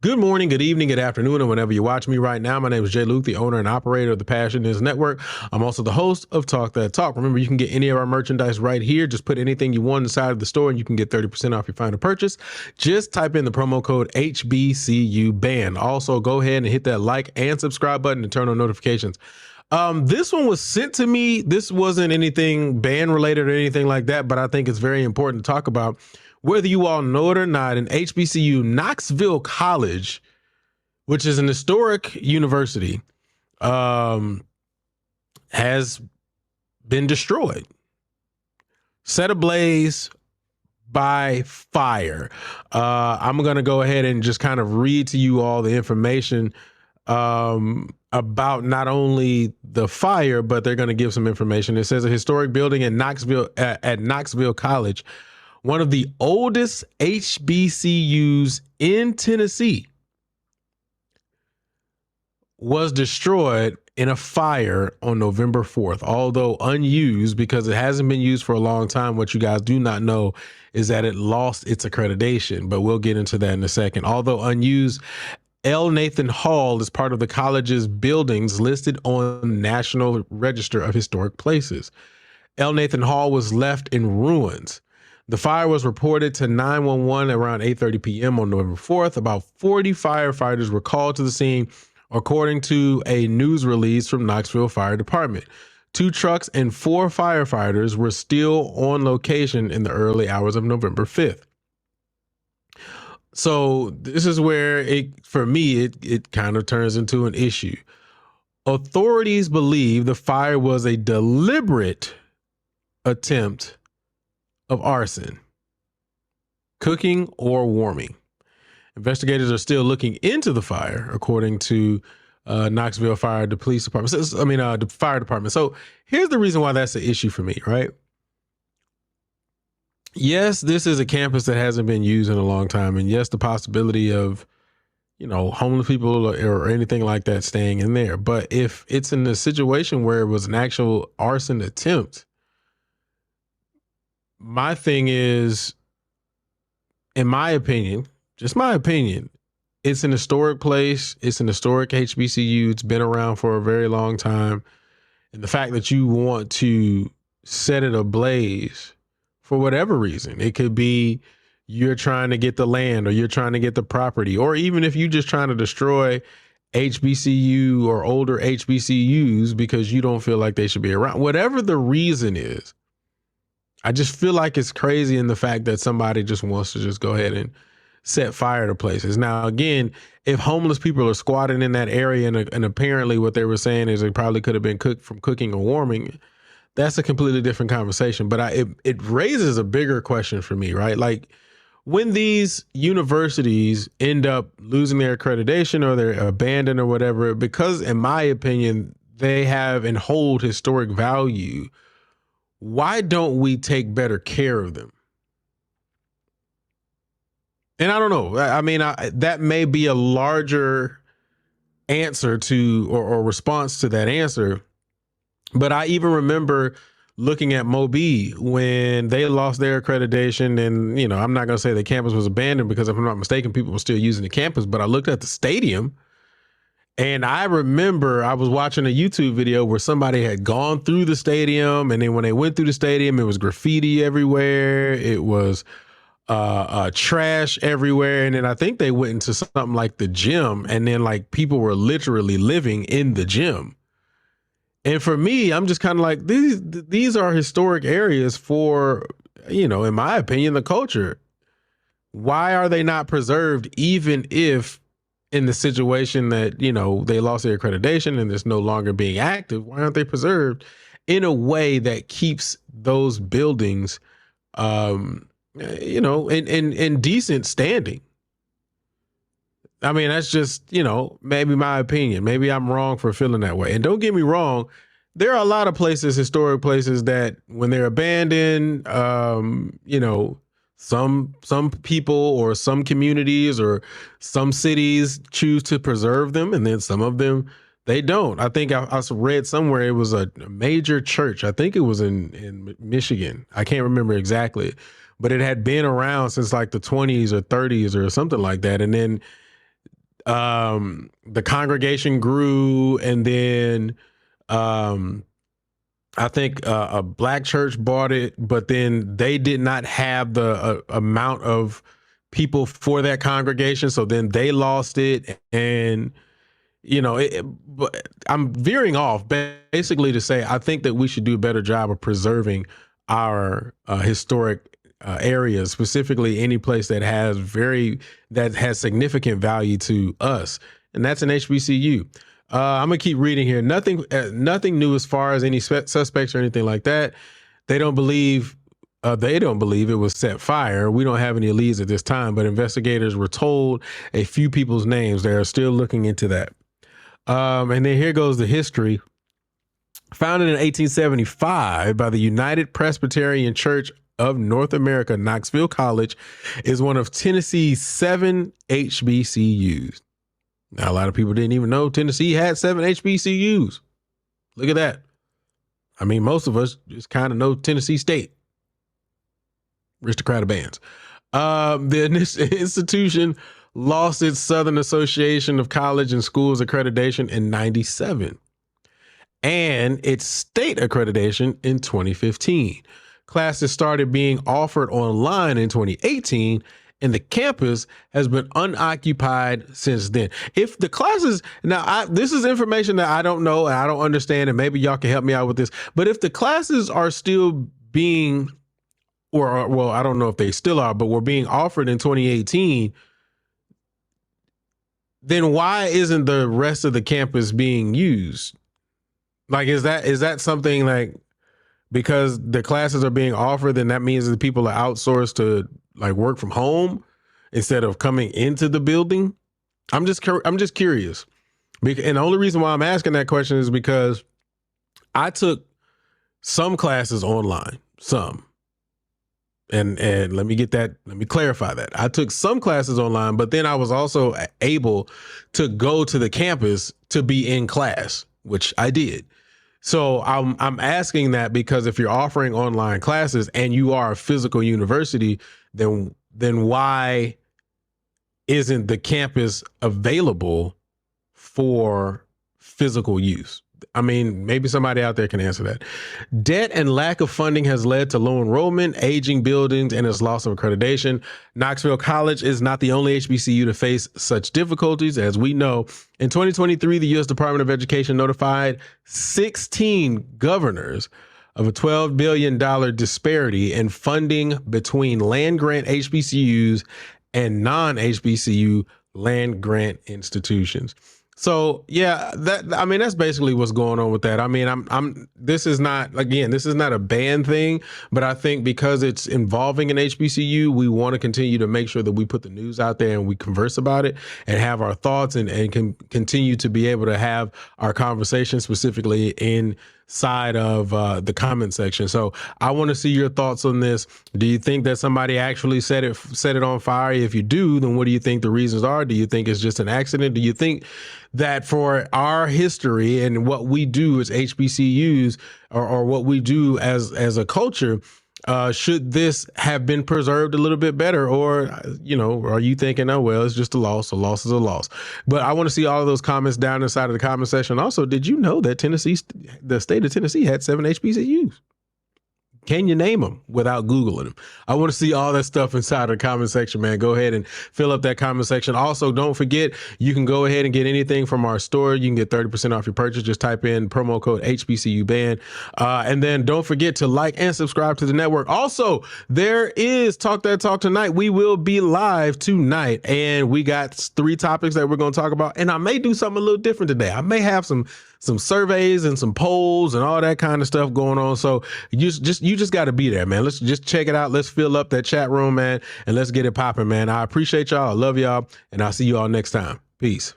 Good morning, good evening, good afternoon, and whenever you watch me right now. My name is Jay Luke, the owner and operator of the Passion Is Network. I'm also the host of Talk That Talk. Remember, you can get any of our merchandise right here. Just put anything you want inside of the store and you can get 30% off your final purchase. Just type in the promo code HBCU band. Also, go ahead and hit that like and subscribe button and turn on notifications. This one was sent to me. This wasn't anything band related or anything like that, but I think it's very important to talk about. Whether you all know it or not, an HBCU, Knoxville College, which is an historic university, has been destroyed, set ablaze by fire. I'm going to go ahead and just kind of read to you all the information about not only the fire, but they're going to give some information. It says a historic building in Knoxville at Knoxville College, one of the oldest HBCUs in Tennessee, was destroyed in a fire on November 4th. Although unused because it hasn't been used for a long time, what you guys do not know is that it lost its accreditation, but we'll get into that in a second. Although unused, L. Nathan Hall is part of the college's buildings listed on the National Register of Historic Places. L. Nathan Hall was left in ruins. The fire was reported to 911 around 8:30 p.m. on November 4th. About 40 firefighters were called to the scene, according to a news release from Knoxville Fire Department. 2 trucks and 4 firefighters were still on location in the early hours of November 5th. So this is where for me, it kind of turns into an issue. Authorities believe the fire was a deliberate attempt of arson, cooking, or warming. Investigators are still looking into the fire, according to Knoxville Fire, the police department. The fire department. So here's the reason why that's an issue for me, right? Yes, this is a campus that hasn't been used in a long time, and yes, the possibility of, homeless people or anything like that staying in there. But if it's in a situation where it was an actual arson attempt, my thing is, in my opinion, just my opinion, it's an historic place. It's an historic HBCU. It's been around for a very long time. And the fact that you want to set it ablaze for whatever reason, it could be you're trying to get the land or you're trying to get the property, or even if you're just trying to destroy HBCU or older HBCUs because you don't feel like they should be around. Whatever the reason is, I just feel like it's crazy in the fact that somebody just wants to just go ahead and set fire to places. Now, again, if homeless people are squatting in that area and apparently what they were saying is it probably could have been cooked from cooking or warming, that's a completely different conversation. But it raises a bigger question for me, right? Like when these universities end up losing their accreditation or they're abandoned or whatever, because in my opinion, they have and hold historic value, why don't we take better care of them? And I don't know. I mean, that may be a larger answer to or response to that answer. But I even remember looking at Moby when they lost their accreditation. And, I'm not going to say the campus was abandoned because if I'm not mistaken, people were still using the campus. But I looked at the stadium and I remember I was watching a YouTube video where somebody had gone through the stadium. And then when they went through the stadium, it was graffiti everywhere. It was trash everywhere. And then I think they went into something like the gym, and then like people were literally living in the gym. And for me, I'm just kind of like, these are historic areas for, in my opinion, the culture. Why are they not preserved, even if in the situation that, they lost their accreditation and it's no longer being active? Why aren't they preserved in a way that keeps those buildings in decent standing? I mean, that's just, maybe my opinion. Maybe I'm wrong for feeling that way. And don't get me wrong, there are a lot of places, historic places, that when they're abandoned, some people or some communities or some cities choose to preserve them, and then some of them they don't. I think I read somewhere it was a major church. I think it was in Michigan. I can't remember exactly, but it had been around since like the 20s or 30s or something like that. And then The congregation grew, and then I think a black church bought it, but then they did not have the amount of people for that congregation, so then they lost it. And but I'm veering off basically to say I think that we should do a better job of preserving our historic areas, specifically any place that has significant value to us, and that's an HBCU. I'm gonna keep reading here. Nothing new as far as any suspects or anything like that. They don't believe it was set fire. We don't have any leads at this time, but investigators were told a few people's names. They are still looking into that. And then here goes the history. Founded in 1875 by the United Presbyterian Church of North America, Knoxville College is one of Tennessee's 7 HBCUs. Now, a lot of people didn't even know Tennessee had 7 HBCUs. Look at that. I mean, most of us just kind of know Tennessee State. Aristocratic bands. The institution lost its Southern Association of College and Schools accreditation in 1997 and its state accreditation in 2015. Classes started being offered online in 2018, and the campus has been unoccupied since then. If the classes, this is information that I don't know and I don't understand, and maybe y'all can help me out with this, but if the classes are still being, well, I don't know if they still are, but were being offered in 2018, then why isn't the rest of the campus being used? Like, is that something like, because the classes are being offered, then that means that people are outsourced to like work from home instead of coming into the building? I'm just curious. And the only reason why I'm asking that question is because I took some classes online, and let me clarify that. I took some classes online, but then I was also able to go to the campus to be in class, which I did. So I'm asking that because if you're offering online classes and you are a physical university, then why isn't the campus available for physical use? I mean, maybe somebody out there can answer that. Debt and lack of funding has led to low enrollment, aging buildings, and its loss of accreditation. Knoxville College is not the only HBCU to face such difficulties. As we know, in 2023, the U.S. Department of Education notified 16 governors of a $12 billion disparity in funding between land-grant HBCUs and non-HBCU land-grant institutions. So yeah, that's basically what's going on with that. I mean, this is not a banned thing, but I think because it's involving an HBCU, we want to continue to make sure that we put the news out there and we converse about it and have our thoughts and can continue to be able to have our conversation specifically inside of the comment section. So I want to see your thoughts on this. Do you think that somebody actually set it on fire? If you do, then what do you think the reasons are? Do you think it's just an accident? Do you think that for our history and what we do as HBCUs or what we do as a culture, should this have been preserved a little bit better? Or, are you thinking, oh, well, it's just a loss. A loss is a loss. But I want to see all of those comments down inside of the comment section. Also, did you know that the state of Tennessee had 7 HBCUs? Can you name them without Googling them? I want to see all that stuff inside the comment section, man. Go ahead and fill up that comment section. Also, don't forget, you can go ahead and get anything from our store. You can get 30% off your purchase. Just type in promo code HBCUBand. And then don't forget to like and subscribe to the network. Also, there is Talk That Talk tonight. We will be live tonight, and we got 3 topics that we're going to talk about. And I may do something a little different today. I may have some surveys and some polls and all that kind of stuff going on. So you just got to be there, man. Let's just check it out. Let's fill up that chat room, man, and let's get it popping, man. I appreciate y'all. I love y'all, and I'll see you all next time. Peace.